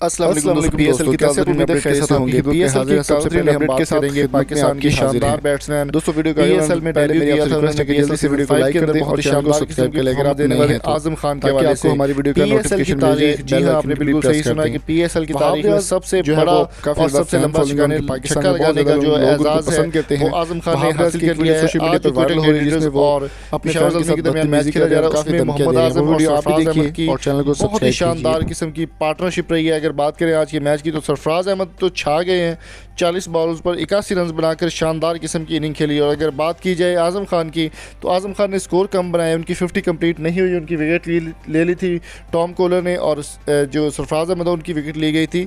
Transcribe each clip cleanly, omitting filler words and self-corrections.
अस्सलाम वालेकुम दोस्तों, पीएसएल की ताज़ा अपडेट कैसे होंगे? पीएसएल की सबसे पहले हम बात करेंगे पाकिस्तान की शानदार बैट्समैन दोस्तों वीडियो का पीएसएल में पहले मेरी आपसे रिक्वेस्ट है कि जल्दी से वीडियो को लाइक कर दें और चैनल को सब्सक्राइब कर लें अगर आप देने वाले आजम खान के हवाले से हमारी वीडियो का नोटिफिकेशन मिल जाए। जी हां, आपने बिल्कुल सही सुना कि पीएसएल की तारीख में सबसे बड़ा और सबसे लंबा छक्का लगाने का जो एजाज है वो आजम खान ने हासिल कर लिया है। सोशल मीडिया पर वायरल हो रही है जिसमें और अपने पेशेवर के दरमियान मैच खेला जा रहा है, उसमें मोहम्मद आजम और सरफराज अहमद की बहुत ही शानदार किस्म की पार्टनरशिप रही है। अगर बात करें आज के मैच की तो सरफराज अहमद तो छा गए हैं, 40 बॉल्स पर 81 रन बनाकर शानदार किस्म की इनिंग खेली। और अगर बात की जाए आजम खान की तो आजम खान ने स्कोर कम बनाया, उनकी 50 कंप्लीट नहीं हुई, उनकी विकेट ले ली थी टॉम कोलर ने और जो सरफराज अहमद उनकी विकेट ली गई थी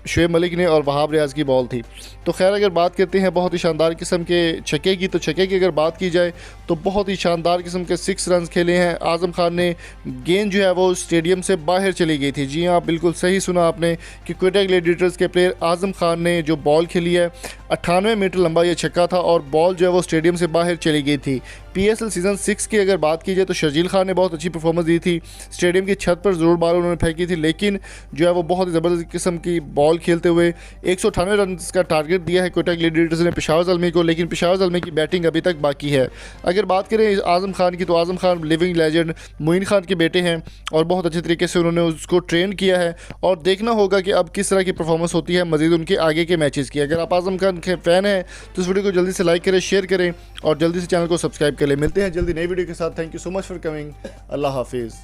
शुएब मलिक ने और वहाब रियाज की बॉल थी। तो खैर अगर बात करते हैं बहुत ही शानदार किस्म के छक्के की तो छक्के की अगर बात की जाए तो बहुत ही शानदार किस्म के 6 रन खेले हैं आजम खान ने। गेंद जो है वो स्टेडियम से बाहर चली गई थी। जी हाँ, बिल्कुल सही सुना आपने कि क्वेटा ग्लैडिएटर्स के प्लेयर आजम खान ने जो बॉल खेली है 98 मीटर लंबा ये छक्का था और बॉल जो है वो स्टेडियम से बाहर चली गई थी। पीएसएल सीज़न 6 की अगर बात की जाए तो शर्जील खान ने बहुत अच्छी परफॉर्मेंस दी थी, स्टेडियम की छत पर ज़रूर बॉल उन्होंने फेंकी थी, लेकिन जो है वो बहुत ही ज़बरदस्त किस्म की बॉल खेलते हुए 198 रन का टारगेट दिया है क्वेटा ग्लैडिएटर्स ने पेशावर ज़ल्मी को, लेकिन पेशावर ज़ल्मी की बैटिंग अभी तक बाकी है। अगर बात करें आजम खान की तो आजम खान लिविंग लेजेंड मोइन खान के बेटे हैं और बहुत अच्छे तरीके से उन्होंने उसको ट्रेन किया है और देखना होगा कि अब किस तरह की परफॉर्मेंस होती है मज़ीद उनके आगे के मैचेस की। अगर आप आजम खान के फ़ैन हैं तो इस वीडियो को जल्दी से लाइक करें, शेयर करें और जल्दी से चैनल को सब्सक्राइब कर लें। मिलते हैं जल्दी नई वीडियो के साथ। Thank you so much for coming. अल्लाह हाफिज़।